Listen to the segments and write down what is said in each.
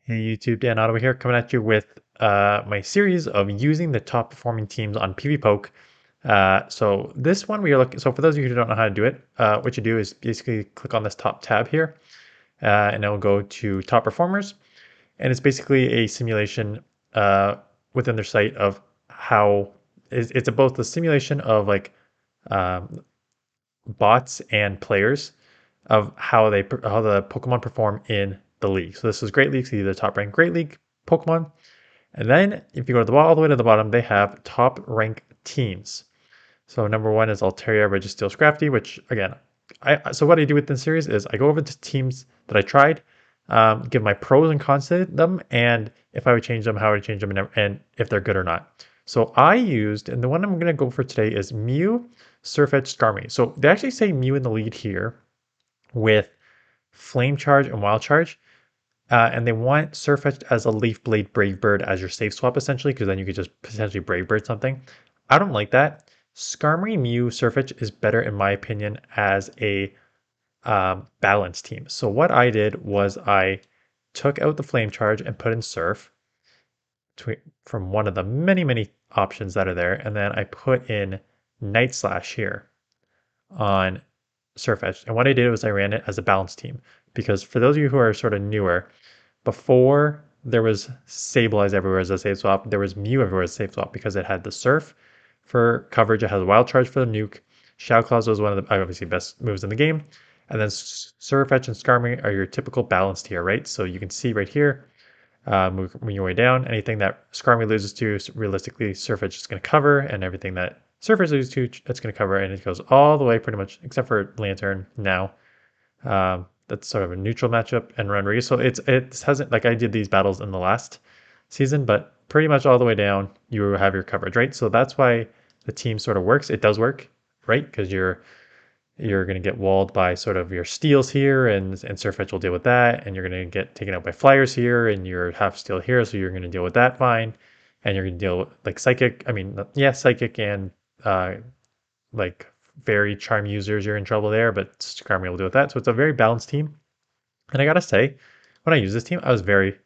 Hey YouTube, Dan Ottawa here, coming at you with my series of using the top performing teams on PVPoke. So this one we are looking. So for those of you who don't know how to do it, what you do is basically click on this top tab here, and it'll go to top performers, and it's basically a simulation within their site of how it's both a simulation of like um, bots and players of how the Pokemon perform in the league. So this is Great League, so either top ranked Great League Pokemon, and then if you go to all the way to the bottom, they have top rank teams. So number one is Altaria, Registeel, Scrafty, which again, so what I do with this series is I go over to teams that I tried, give my pros and cons to them, and if I would change them, how I would change them, and if they're good or not. So I used, and the one I'm going to go for today is Mew, sirfetch'd, Skarmory. So they actually say Mew in the lead here with Flame Charge and Wild Charge. And they want sirfetch'd as a Leaf Blade Brave Bird as your safe swap essentially, because then you could just potentially Brave Bird something. I don't like that. Skarmory Mew Sirfetch'd is better in my opinion as a balanced team. So what I did was I took out the Flame Charge and put in Surf from one of the many options that are there, and then I put in Night Slash here on Sirfetch'd. And what I did was I ran it as a balanced team, because for those of you who are sort of newer, before there was Sableye everywhere as a safe swap, there was Mew everywhere as a safe swap because it had the Surf for coverage, it has a Wild Charge for the nuke, Shadow Claws was one of the obviously best moves in the game, and then Sirfetch'd and Skarmory are your typical balanced here, right? So you can see right here, move your way down, anything that Skarmory loses to, realistically Sirfetch'd is going to cover, and everything that Sirfetch'd loses to, it's going to cover, and it goes all the way pretty much, except for Lantern now. That's sort of a neutral matchup and Renri. So it hasn't, like I did these battles in the last season, but pretty much all the way down you have your coverage, right? So that's why the team sort of works. It does work, right? Because you're going to get walled by sort of your steals here, and Sirfetch'd will deal with that, and you're going to get taken out by flyers here, and you're half steal here, so you're going to deal with that fine, and you're going to deal with like psychic. I mean, yeah, psychic and like very charm users, you're in trouble there, but Skarmory will deal with that. So it's a very balanced team. And I gotta say, when I use this team, I was very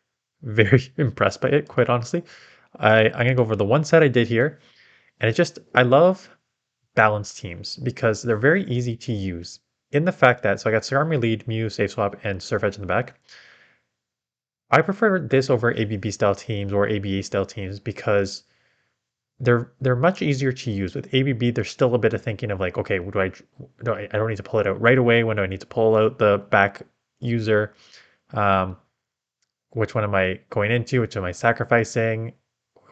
impressed by it, quite honestly. I'm gonna go over the one set I did here, and I love balanced teams because they're very easy to use. In the fact that, so I got Skarmory lead, Mew, Safe Swap, and Sirfetch'd in the back. I prefer this over ABB style teams or ABA style teams because they're much easier to use. With ABB, there's still a bit of thinking of like, okay, I don't need to pull it out right away. When do I need to pull out the back user? Um, which one am I going into? Which am I sacrificing?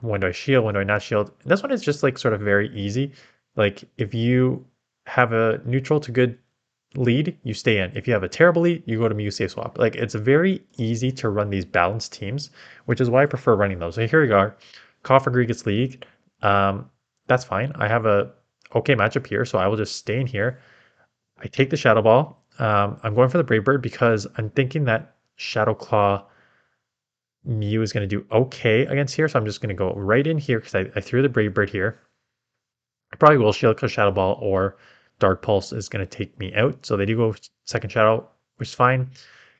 When do I shield? When do I not shield? And this one is just like sort of very easy. Like if you have a neutral to good lead, you stay in. If you have a terrible lead, you go to Mew safe swap. Like it's very easy to run these balanced teams, which is why I prefer running those. So here we go. Coffergree gets league. That's fine. I have a okay matchup here, so I will just stay in here. I take the Shadow Ball. I'm going for the Brave Bird because I'm thinking that Shadow Claw Mew is going to do okay against here, so I'm just going to go right in here because I threw the Brave Bird here. I probably will shield because Shadow Ball or Dark Pulse is going to take me out. So they do go second Shadow, which is fine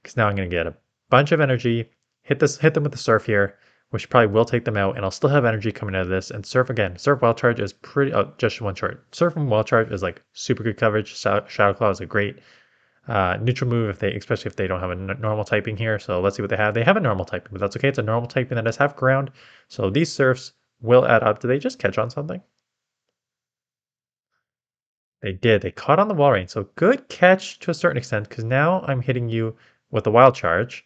because now I'm going to get a bunch of energy, hit them with the Surf here, which probably will take them out, and I'll still have energy coming out of this. And Surf again, Surf Wild Charge is pretty, just one short. Surf and Wild Charge is like super good coverage. Shadow Claw is a great neutral move especially if they don't have a normal typing here. So let's see what they have. They have a normal typing, but that's okay. It's a normal typing that does have ground. So these Surfs will add up. Do they just catch on something? They did. They caught on the wall range. So good catch to a certain extent, because now I'm hitting you with a wild charge,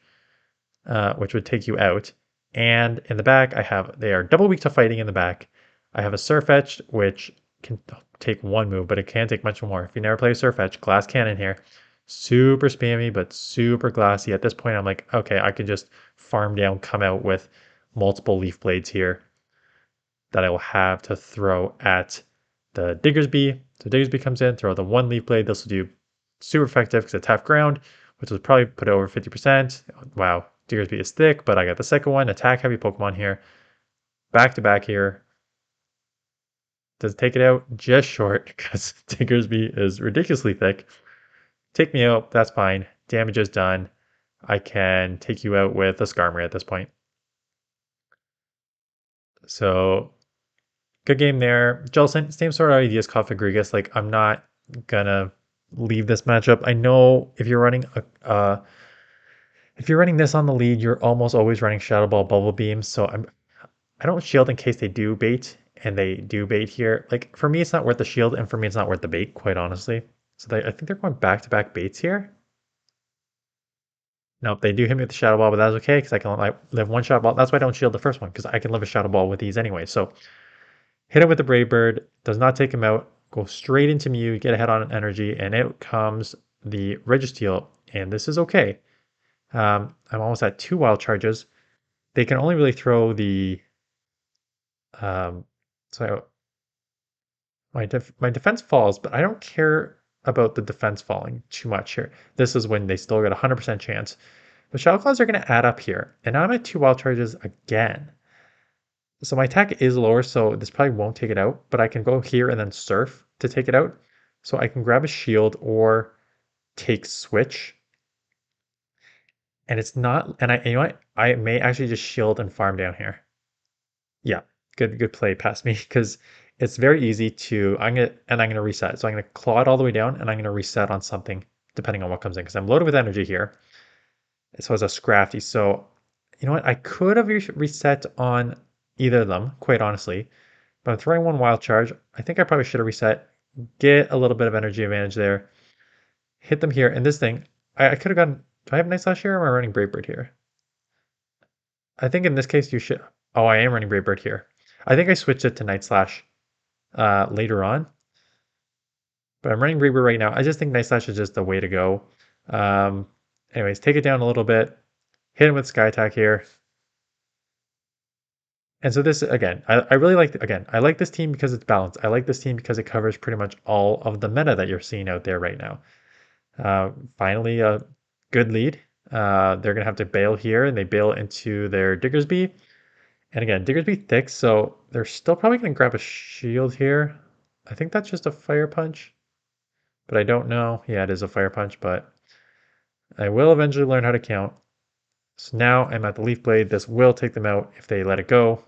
which would take you out. And in the back, they are double weak to fighting in the back. I have a Sirfetch'd, which can take one move, but it can take much more. If you never play Sirfetch'd, Glass Cannon here. Super spammy, but super glassy. At this point, I'm like, okay, I can just farm down, come out with multiple Leaf Blades here that I will have to throw at the Diggersby. So Diggersby comes in, throw the one Leaf Blade. This will do super effective because it's half ground, which will probably put it over 50%. Wow, Diggersby is thick, but I got the second one, attack heavy Pokemon here. Back to back here. Does take it out just short because Diggersby is ridiculously thick. Take me out, that's fine. Damage is done. I can take you out with a skarmory at this point. So good game there. Jellicent, same sort of ideas, Configurigus. Like, I'm not gonna leave this matchup. I know if you're running this on the lead, you're almost always running Shadow Ball Bubble Beam. So I don't shield in case they do bait, and they do bait here. Like, for me, it's not worth the shield, and for me, it's not worth the bait, quite honestly. So I think they're going back-to-back baits here. Nope, they do hit me with the Shadow Ball, but that's okay, because I can live one Shadow Ball. That's why I don't shield the first one, because I can live a Shadow Ball with these anyway. So hit him with the Brave Bird, does not take him out, go straight into Mew, get ahead on energy, and out comes the Registeel, and this is okay. I'm almost at 2 wild charges. They can only really throw the um, so my defense falls, but I don't care about the defense falling too much here. This is when they still get a 100% chance. The Shadow Claws are going to add up here, and now I'm at 2 wild charges again. So my attack is lower, so this probably won't take it out, but I can go here and then surf to take it out. So I can grab a shield or take switch. And it's not, and you know what? I may actually just shield and farm down here. Yeah, good play past me, because it's very easy to, I'm gonna reset. So I'm gonna claw it all the way down, and I'm gonna reset on something depending on what comes in, because I'm loaded with energy here. So as a Scrafty. So you know what? I could have reset on either of them, quite honestly. But I'm throwing one wild charge. I think I probably should have reset, get a little bit of energy advantage there, hit them here. And this thing, I could have gotten, do I have Night Slash here, or am I running Brave Bird here? I think in this case you should, oh, I am running Brave Bird here. I think I switched it to Night Slash later on, but I'm running Brave Bird right now. I just think Night Slash is just the way to go. Um, Anyways, take it down a little bit, hit him with Sky Attack here. And so this, again, I really like, again, I like this team because it's balanced. I like this team because it covers pretty much all of the meta that you're seeing out there right now. Finally, a good lead. They're going to have to bail here, and they bail into their Diggersby. And again, Diggersby thick, so they're still probably going to grab a shield here. I think that's just a Fire Punch, but I don't know. Yeah, it is a Fire Punch, but I will eventually learn how to count. So now I'm at the Leaf Blade. This will take them out if they let it go,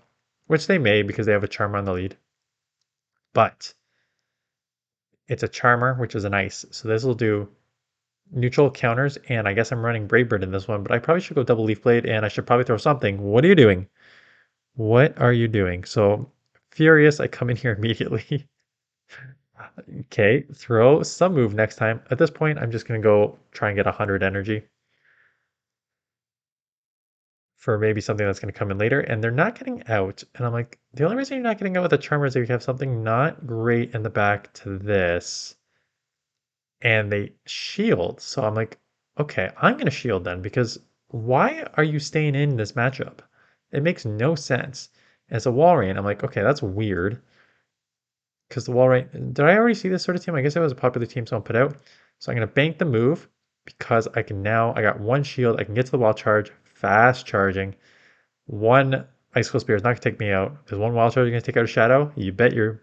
which they may because they have a Charmer on the lead. But it's a Charmer, which is an Ice. So this will do neutral counters, and I guess I'm running Brave Bird in this one, but I probably should go double Leaf Blade, and I should probably throw something. What are you doing? What are you doing? So furious, I come in here immediately. Okay, throw some move next time. At this point, I'm just going to go try and get 100 energy for maybe something that's going to come in later, and they're not getting out. And I'm like, the only reason you're not getting out with the Charmer is if you have something not great in the back to this, and they shield. So I'm like, okay, I'm going to shield then, because why are you staying in this matchup? It makes no sense. As a Walrein, I'm like, okay, that's weird. Because the Walrein, did I already see this sort of team? I guess it was a popular team someone put out. So I'm going to bank the move because I can now, I got one shield. I can get to the wild charge, fast charging. One Icicle Spear is not going to take me out. Is one wild charge going to take out a Shadow? You bet your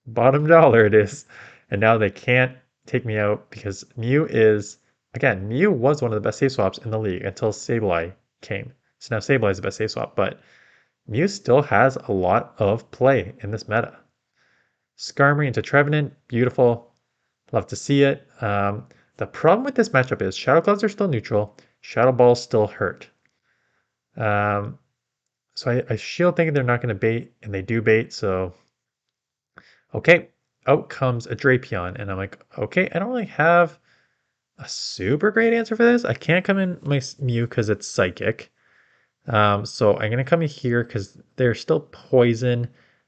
bottom dollar it is. And now they can't take me out because Mew is, again, Mew was one of the best save swaps in the league until Sableye came. So now Sableye is the best save swap, but Mew still has a lot of play in this meta. Skarmory into Trevenant, beautiful. Love to see it. The problem with this matchup is Shadow Clouds are still neutral. Shadow Balls still hurt. So I shield thinking they're not going to bait, and they do bait. So, okay, out comes a Drapion. And I'm like, okay, I don't really have a super great answer for this. I can't come in my Mew because it's Psychic. So I'm going to come in here because they're still poison.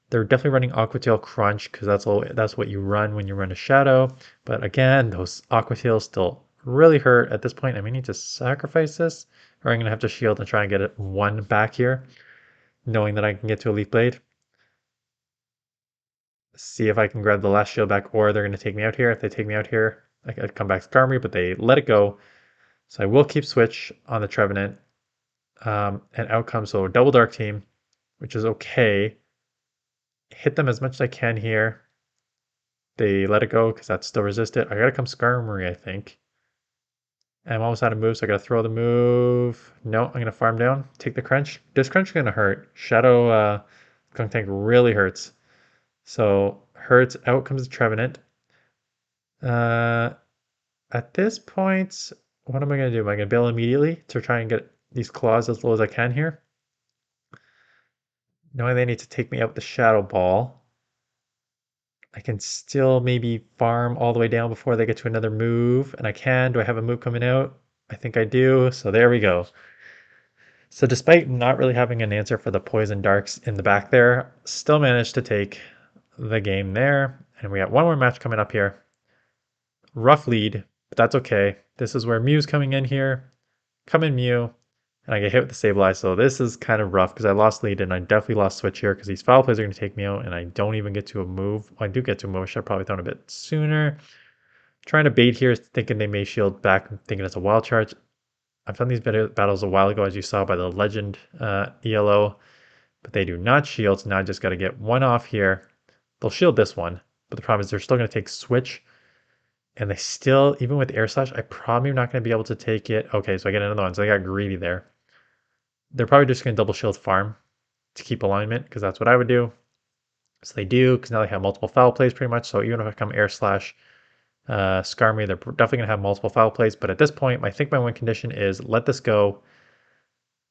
They're definitely running Aqua Tail Crunch because that's what you run when you run a Shadow. But again, those Aqua Tails still really hurt. At this point, I may need to sacrifice this, or I'm going to have to shield and try and get it one back here, knowing that I can get to a Leaf Blade. See if I can grab the last shield back, or they're going to take me out here. If they take me out here, I could come back to Skarmory, but they let it go. So I will keep switch on the Trevenant. And out comes so double Dark Team, which is okay. Hit them as much as I can here. They let it go because that's still resisted. I gotta come Skarmory, I think. I'm almost out of moves, so I gotta throw the move. No, I'm gonna farm down, take the crunch. This crunch is gonna hurt. Shadow Skunk Tank really hurts. So hurts, out comes the Trevenant. Uh, at this point, what am I gonna do? Am I gonna bail immediately to try and get these claws as low as I can here? Knowing they need to take me out with the Shadow Ball. I can still maybe farm all the way down before they get to another move, and I can. Do I have a move coming out? I think I do, so there we go. So despite not really having an answer for the poison darks in the back there, still managed to take the game there. And we got one more match coming up here. Rough lead, but that's okay. This is where Mew's coming in here. Come in Mew, and I get hit with the Stabilize. So this is kind of rough because I lost lead and I definitely lost switch here because these foul plays are going to take me out and I don't even get to a move. Well, I do get to a move. I should have probably thrown a bit sooner. Trying to bait here, thinking they may shield back, thinking it's a wild charge. I've done these battles a while ago, as you saw by the legend ELO, but they do not shield. So now I just got to get one off here. They'll shield this one, but the problem is they're still going to take switch. And they still, even with air slash, I probably not going to be able to take it. Okay, so I get another one. So I got greedy there. They're probably just going to double shield farm to keep alignment because that's what I would do. So they do because now they have multiple foul plays pretty much. So even if I come air slash Skarmory, they're definitely going to have multiple foul plays. But at this point, I think my win condition is let this go.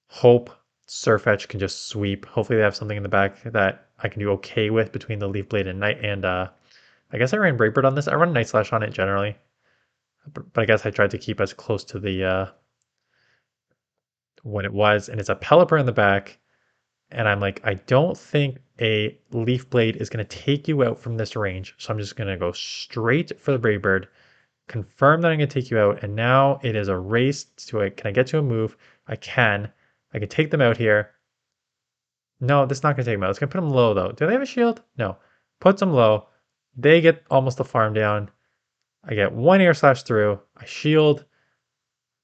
Hope sirfetch'd can just sweep. Hopefully they have something in the back that I can do okay with between the Leaf Blade and Night. And I guess I ran Brave on this. I run Night Slash on it generally. But I guess I tried to keep as close to the when it was. And it's a Pelipper in the back. And I'm like, I don't think a Leaf Blade is going to take you out from this range. So I'm just going to go straight for the Brave Bird, confirm that I'm going to take you out. And now it is a race to it. Can I get to a move? I can. I can take them out here. No, that's not going to take them out. It's going to put them low, though. Do they have a shield? No. Puts them low. They get almost the farm down. I get one air slash through. I shield.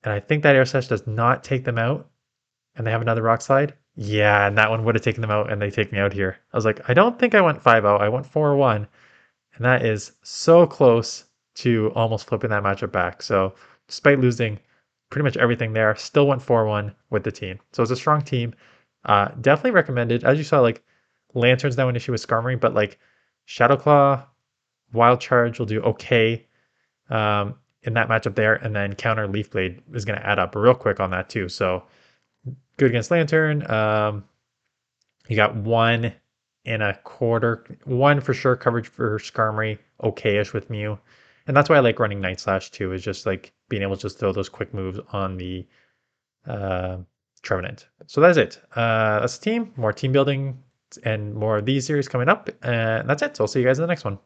And I think that air slash does not take them out. And they have another rock slide. Yeah, and that one would have taken them out, and they take me out here. I was like, I don't think I went 5-0. I went 4-1. And that is so close to almost flipping that matchup back. So despite losing pretty much everything there, still went 4-1 with the team. So it's a strong team. Definitely recommended. As you saw, like Lantern's now an issue with Skarmory, but like Shadowclaw, Wild Charge will do okay in that matchup there. And then counter Leaf Blade is going to add up real quick on that too. So good against Lantern. You got 1.25, one for sure coverage for Skarmory, okay-ish with Mew. And that's why I like running Night Slash too, is just like being able to just throw those quick moves on the uh, Trevenant. So that's it. That's the team. More team building and more of these series coming up. And that's it. So I'll see you guys in the next one.